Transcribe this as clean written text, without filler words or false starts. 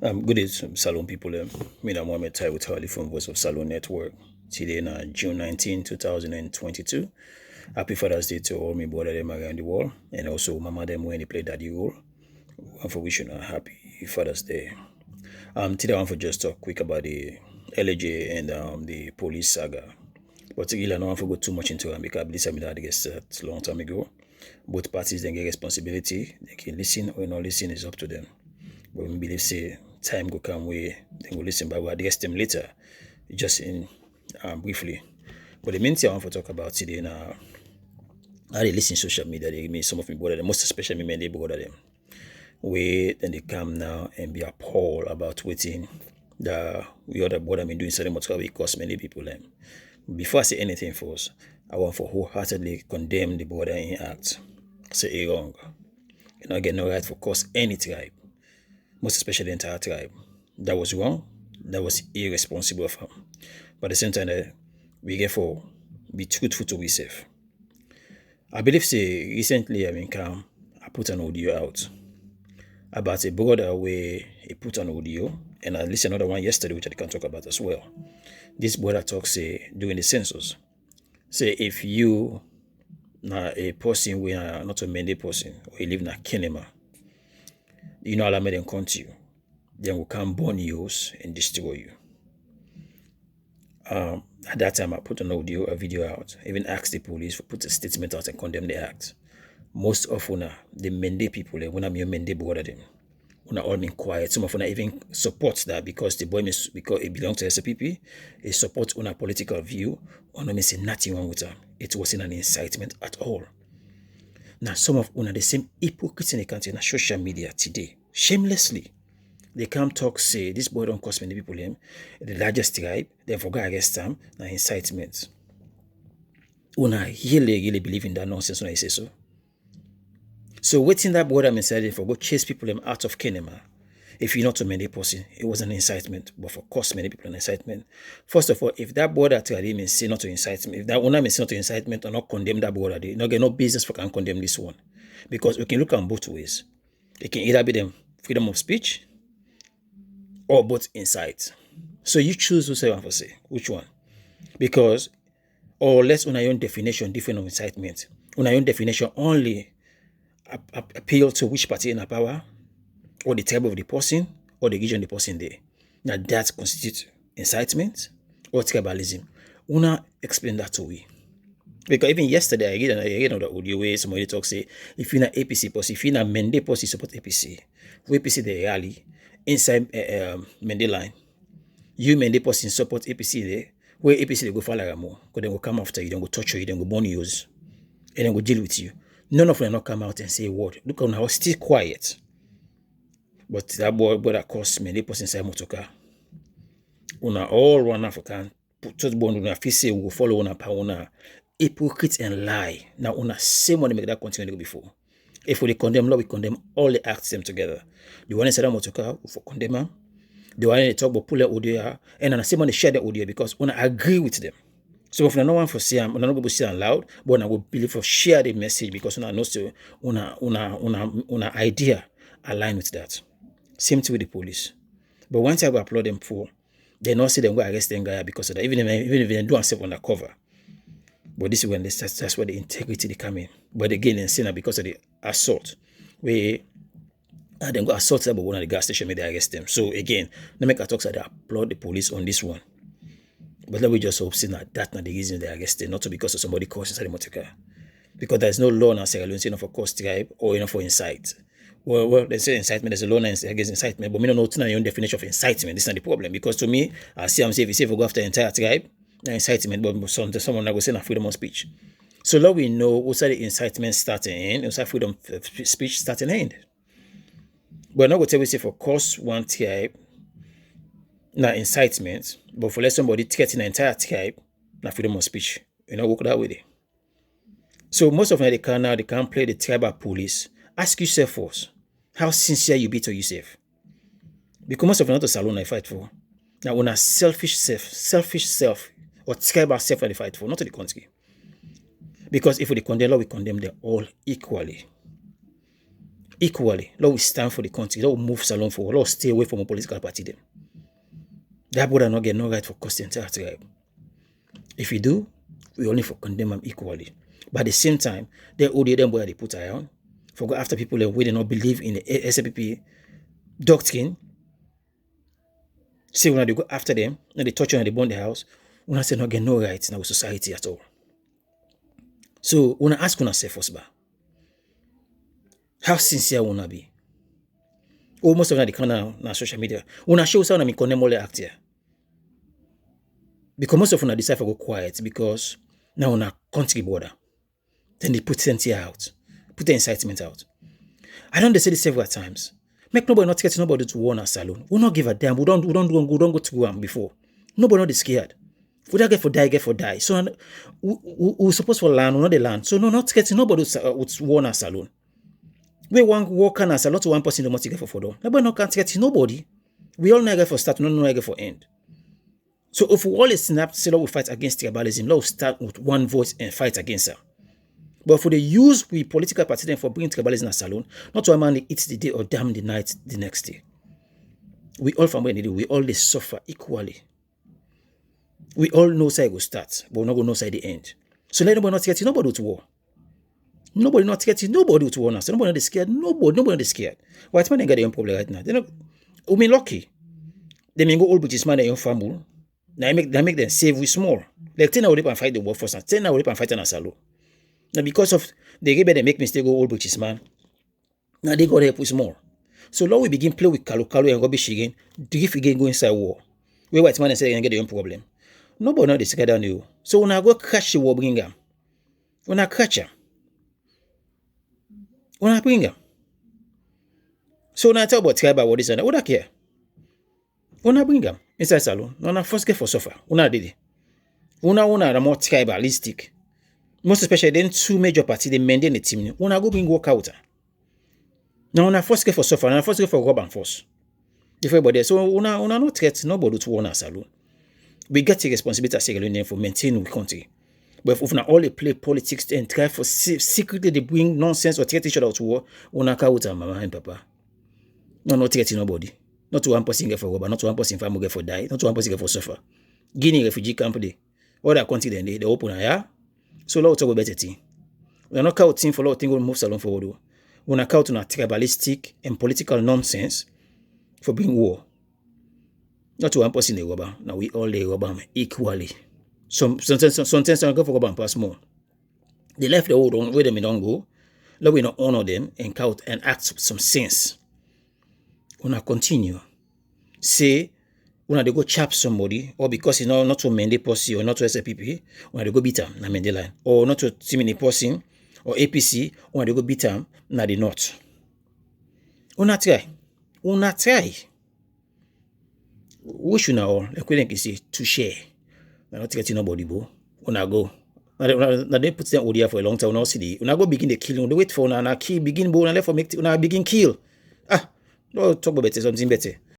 Good day, Salon people. Me, I'm Mohamed Tai with Harley from Voice of Salon Network. Today, na June 19, 2022. Happy Father's Day to all my brother them around the world, and also Mama them when they play daddy role. And for wishing a happy Father's Day. Today I want to just talk quick about the LAJ and the police saga. Particularly, I don't want to go too much into it because this I had guess a long time ago. Both parties then get responsibility. They can listen or not listen is up to them. But we believe say time go come way then go listen, but we'll address them later, just in briefly. But the main thing I want to talk about today now, I they listen social media, they give me some of me bother them, most especially me they bother them. Where then they come now and be appalled about waiting the we other bother me doing something what it cost many people them. Before I say anything first, I want to wholeheartedly condemn the bordering act. Say it wrong. You not get no right for cause any tribe, most especially the entire tribe. That was wrong. That was irresponsible of him. But at the same time, we get for be truthful to ourselves. I believe say recently I put an audio out about a brother where he put an audio and I listened another one yesterday which I can talk about as well. This brother talks say during the census. Say if you na a person we are not a Mende person or you live in a Kenema, you know Allah made them come to you. Then will come burn you and destroy you. At that time, I put a video out, even asked the police to put a statement out and condemn the act. Most of the Mende people, when I'm your Mende brother them, all been quiet. Some of even support that because the boy because it belongs to SPP, it support a political view. Una say nothing wrong with her. It wasn't an incitement at all. Now some of the same hypocrites in the country on social media today, shamelessly. They come talk say this boy don't cost many people him, the largest tribe, they forgot against them, na incitement. Una really believe in that nonsense when I say so. So waiting that border inside for go chase people them out of Kenema. If you're not a many person, it was an incitement, but for cost many people an incitement. First of all, if that border tribe may say not to incitement, if that owner may say not to incitement or not condemn that border, they not get no business for can condemn this one. Because we can look on both ways. It can either be them freedom of speech or both incite. So you choose who say one for say, which one? Because, or let's on our own definition, different of incitement. On our own definition only appeal to which party in the power, or the tribe of the person, or the region the person there. Now that constitutes incitement or tribalism. Una explain that to we. Because even yesterday I read another audio where somebody talk say if you're not APC person, if you're not Mende person, support APC. Who APC they rally inside Mende line. You Mende person support APC there, where APC they go follow more, because they will come after you, they go torture you, they go burn you, and then go deal with you. None of them not come out and say a word. Look on how still quiet. But that boy that cost Mende person inside motoka. Una all one African put to the bond una feel say we will follow una pa una hypocrite and lie. Now una same one make that continue before. If we condemn law, we condemn all the acts them together. The one inside motoka, we for condemn them. The one in the talk about pull the audio and the same one they share the audio because una agree with them. So if no one for say I'm not going to say them loud, but I will believe for share the message because una know so una idea align with that. Same thing with the police. But once I go applaud them for, they not say them go arrest them guy because of that. Even if they do themselves undercover. But this is when that's where the integrity they come in. But again, in Sena because of the assault, where then go assault about one of the gas station, maybe they arrest them. So again, no make a talk that they applaud the police on this one. But let me just hope that that's not the reason they arrest them, not because of somebody caused inside the motor car. Because there's no law in Sierra Leone for cause tribe or for incite. Well, they say incitement, there's a law against incitement, but we don't know your own definition of incitement. This is not the problem. Because to me, I see I'm saying if you say if we go after the entire tribe, incitement, but someone that will say freedom of speech. So now we know what's the incitement starting in, what's freedom of speech starting end. But not going to tell you say for cause one tribe, not incitement, but for let somebody threaten the entire tribe, not freedom of speech. You know, work that way. So most of them they can't play the tribal police. Ask yourself first, how sincere you be to yourself. Because most of them not a salon I fight for. Now when a selfish self, or tribal self I fight for, not to the country. Because if we condemn law, we condemn them all equally. equally. Let we stand for the country. Let we move Salone forward. Let us stay away from a political party them. That brother not get no right for cost the entire tribe. If we do, we only for condemn them equally. But at the same time, they order them where they put eye on. For go after people who do not believe in the SLPP doctrine. Say when they go after them, and they touch on and they burn the house, when say not get no rights in our society at all. So when I ask yourself first, how sincere wanna be? Most of them they come on social media. When I show someone I condemn all the act here. Because most of them decide to go quiet because now on a country border. Then they put sentence out, put the incitement out. I don't say this several times. Make nobody not get nobody to warn our Salone. We not give a damn. We don't go to Guam before. Nobody not scared. We don't get for die. So we supposed for land, we not the land. So no, not getting nobody would warn our Salone. We want work on us a lot of one person the most get for photo. Nobody not can't get nobody. We all know get for start, we don't know get for end. So if we all snap, say we fight against tribalism, let's start with one voice and fight against her. But for the use we political party then for bringing tribalism in a Salone, not to a man eats the day or damn the night the next day. We all from where we all they suffer equally. We all know side will start, but we're not going to know side the end. So let nobody not get nobody to war. Nobody not get nobody to war now. So nobody not scared. Nobody not scared. White man they got their own problem right now. They not we lucky. They may go old British man their own family. Now make them save we small. Like 10 hours and fight the war force and 10 hours and fight in a Salone. Now because of they make mistake go old British man. Now they got help with small. So now we begin play with Kalu and rubbish again. Drift again go inside war. Where white man say they can get their own problem. Nobody know this guy down you. So when I go crash the war, bring them. When I catch them. When I bring them. So when I talk about tribal what this and that, what I care? When I bring them inside Salone, when I first get for suffer, when I did it. When I are more tribalistic. Most especially then two major parties, they maintain the team. When I go bring work out. Now when I first get for suffer, when I first get for rub and force. Everybody. So when I not threat nobody to warn us Salone. We get the responsibility as a for maintaining the country. But if we all they play politics and try for secretly they bring nonsense or threat each other to war, we not out and mama and papa. No, not threatening nobody. Not to one person get for rubber, not to one person family get for die, not to one person get for suffer. Guinea refugee camp they. All that country then they open yeah. So lot talk about better thing. We are not count team for lot thing will move Salone forward. We not count on a tribalistic and political nonsense for being war. Not to one person they rubber. Now we all they rubber equally. Sometimes I go for rubber and pass more. They left the old on where they don't go. Let we not honor them and count and act with some sense. We not continue. Say when they go chap somebody, or because it's not to Mende Posse or not to SLPP, when they go beat them, na Mende line, or not to Timini Posse or APC, when they go beat them, na the not. Una try. We should now, like we can say, to share. Na not getting nobody, bo. Una go. Now they put them ODR for a long time. Now see una go begin the killing. They wait for una kill begin bo. Una left for make una begin kill. No talk about something better.